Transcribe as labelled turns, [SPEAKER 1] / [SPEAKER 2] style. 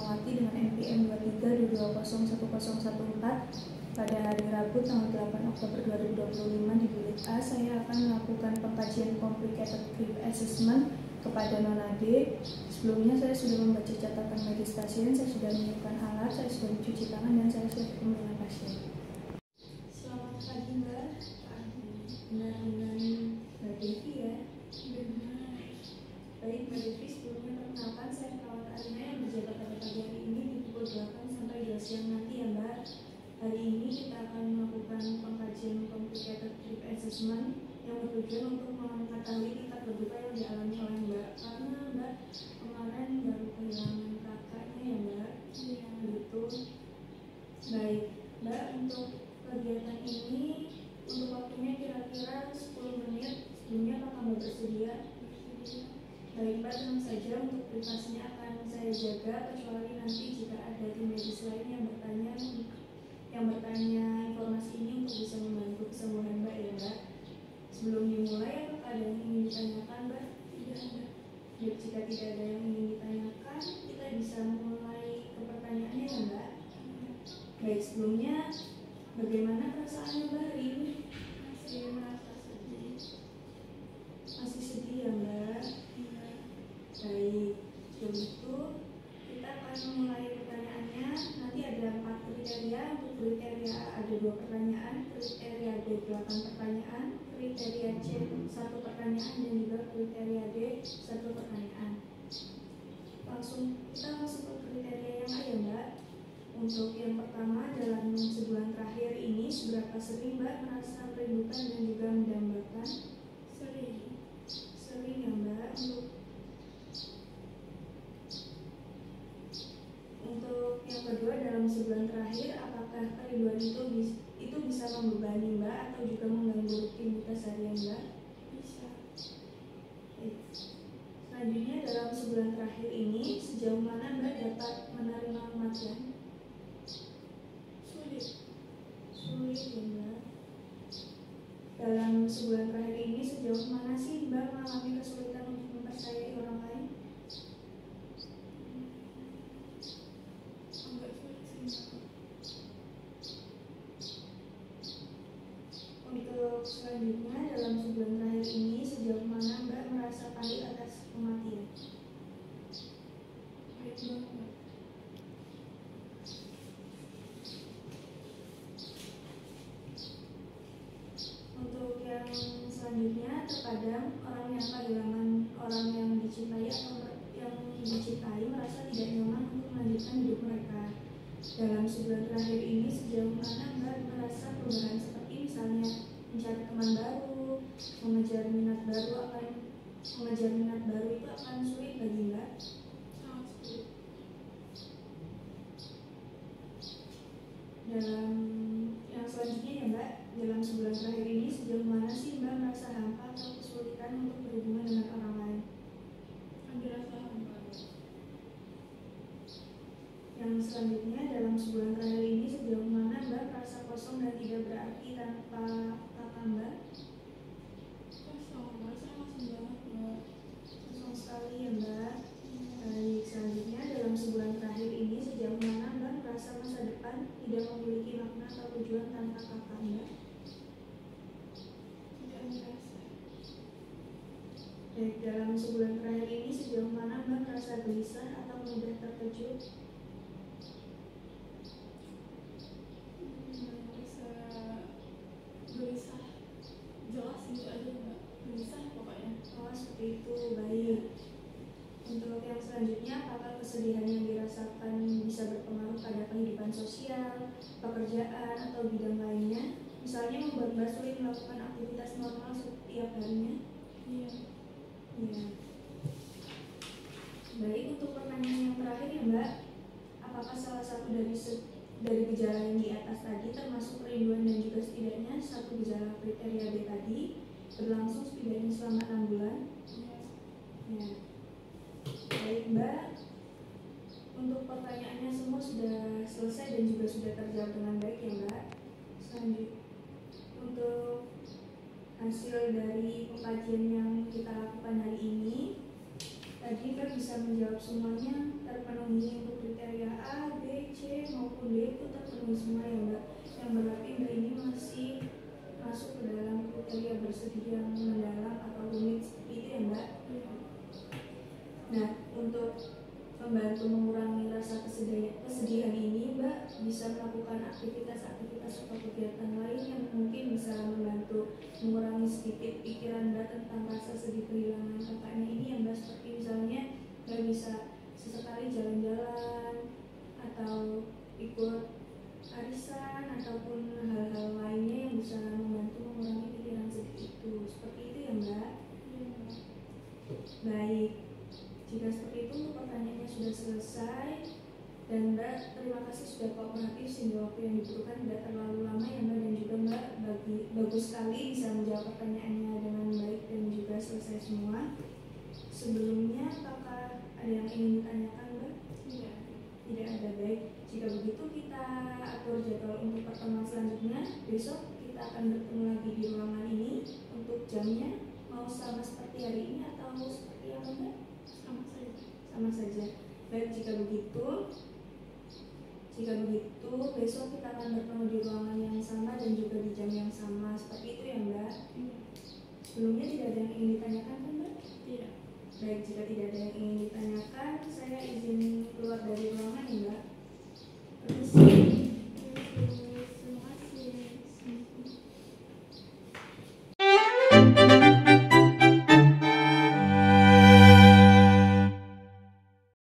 [SPEAKER 1] Fatmawati dengan NPM 23220114 pada hari Rabu tanggal 8 Oktober 2025 di bilik A. Saya akan melakukan pengkajian complicated grief assessment kepada Nona D. Sebelumnya saya sudah membaca catatan medis pasien, saya sudah menyiapkan alat, saya sudah mencuci tangan, dan saya sudah bertemu dengan pasien. Selamat pagi Mbak. Benar dengan Mbak Devi ya? Benar. Baik Mbak Devi, sebelumnya perkenalkan saya perawat Arina yang berjaga pada pagi hari ini di pukul 8 sampai 2 siang nanti ya Mbak. Hari ini kita akan melakukan pengkajian complicated grief assessment yang bertujuan untuk mengetahui tingkat berduka yang dialami oleh Mbak, karena Mbak kemarin baru kehilangan kakaknya ya Mbak. Iya. Gitu. Baik Mbak, untuk kegiatan ini untuk waktunya kira-kira 10 menit. Sebelumnya apakah Mbak bersedia? Baik Mbak, tenang saja, untuk privasinya akan saya jaga, kecuali nanti jika ada tim medis lain yang bertanya informasi ini untuk bisa membantu kesembuhan Mbak ya Mbak. Sebelum dimulai, apakah ada yang ingin ditanyakan Mbak? Tidak ada. Ya, jika tidak ada yang ingin ditanyakan, kita bisa mulai ke pertanyaannya ya Mbak. Baik, sebelumnya bagaimana perasaannya Mbak hari ini? Masih merasa sedih. Masih sedih ya Mbak? Iya. Baik, sebelum itu kita akan memulai pertanyaannya. Nanti ada 4 kriteria. Untuk kriteria A ada 2 pertanyaan, kriteria B 8 pertanyaan, kriteria C 1 pertanyaan, dan juga kriteria D 1 pertanyaan. Kita langsung ke kriteria yang A ya Mbak. Untuk yang pertama, dalam sebulan terakhir ini seberapa sering Mbak merasa merindukan dan juga mendambakan? Sering ya Mbak. Untuk yang kedua, dalam sebulan terakhir apakah kerinduan itu bisa membebani Mbak atau juga mengganggu rutinitas harian Mbak? Bisa. Selanjutnya, dalam sebulan terakhir ini sejauh mana Mbak dapat menerima kematian? Sulit ya Mbak. Dalam sebulan terakhir ini sejauh mana sih Mbak mengalami kesulitan untuk mempercayai orang lain? Untuk selanjutnya, dalam sebulan terakhir ini sejauh mana Mbak merasa panik atas kematian? Baik banget. Untuk yang selanjutnya, terkadang orang yang kehilangan orang yang dicintai atau yang dicintai merasa tidak nyaman untuk melanjutkan hidup mereka. Dalam sebulan terakhir ini sejauh mana Mbak merasa perubahan seperti misalnya mencari teman baru, mengejar minat baru itu akan sulit bagi Mbak? Sangat sulit. Dalam yang selanjutnya ya Mbak, dalam sebulan terakhir ini sejauh mana sih Mbak merasa hampa atau kesulitan untuk berhubungan dengan orang lain? Merasa hampa. Yang selanjutnya, dalam sebulan terakhir ini sejauh mana Mbak merasa kosong dan tidak berarti tanpa kakak Mbak? Kosong, merasa kosong banget Mbak. Kosong sekali ya Mbak. Baik, selanjutnya dalam sebulan terakhir ini sejauh mana Mbak merasa masa depan tidak memiliki makna atau tujuan tanpa kakak Mbak? Tidak merasa. Baik, dalam sebulan terakhir ini sejauh mana Mbak merasa gelisah atau mudah terkejut? Gelisah, jelas gitu aja Mbak. Gelisah pokoknya. Oh seperti itu, baik. Untuk yang selanjutnya, apakah kesedihan yang dirasakan bisa berpengaruh pada kehidupan sosial, pekerjaan, atau bidang lainnya? Misalnya membuat Mbak sulit melakukan aktivitas normal setiap harinya? Iya. Iya. Baik, untuk pertanyaan yang terakhir ya Mbak, apakah salah satu dari gejala yang di atas tadi termasuk kerinduan dan juga setidaknya satu gejala kriteria B tadi berlangsung setidaknya selama 6 bulan? Ya. Baik Mbak, untuk pertanyaannya semua sudah selesai dan juga sudah terjawab dengan baik ya Mbak. Selanjutnya, untuk hasil dari pengkajian yang kita lakukan hari ini, tadi Mbak bisa menjawab semuanya terpenuhi untuk kriteria ini semua ya Mbak, yang berarti Mbak ini masih masuk ke dalam kriteria bersedia yang mendalam atau rumit seperti itu ya Mbak. Nah, untuk membantu mengurangi rasa kesedihan ini, Mbak bisa melakukan aktivitas-aktivitas atau kegiatan lain yang mungkin bisa membantu mengurangi sedikit pikiran Mbak tentang rasa sedih kehilangan kakaknya ini ya Mbak. Seperti misalnya Mbak bisa sesekali jalan-jalan atau ikut arisan ataupun hal-hal lainnya yang bisa membantu mengurangi pikiran sedih itu. Seperti itu ya Mbak. Baik. Jika seperti itu pertanyaannya sudah selesai dan Mbak terima kasih sudah kooperatif sehingga waktu yang dibutuhkan tidak terlalu lama ya Mbak, dan juga Mbak bagus sekali bisa menjawab pertanyaannya dengan baik dan juga selesai semua. Sebelumnya apakah ada yang ingin ditanyakan Mbak? Tidak ada. Baik, jika begitu kita atur jadwal untuk pertemuan selanjutnya. Besok kita akan bertemu lagi di ruangan ini. Untuk jamnya mau sama seperti hari ini atau seperti apa Mbak? Sama saja. Baik, jika begitu besok kita akan bertemu di ruangan yang sama dan juga di jam yang sama. Seperti itu ya Mbak. Sebelumnya tidak ada yang ingin ditanyakan kan Mbak? Tidak. Baik, jika tidak ada yang ingin ditanyakan, saya izin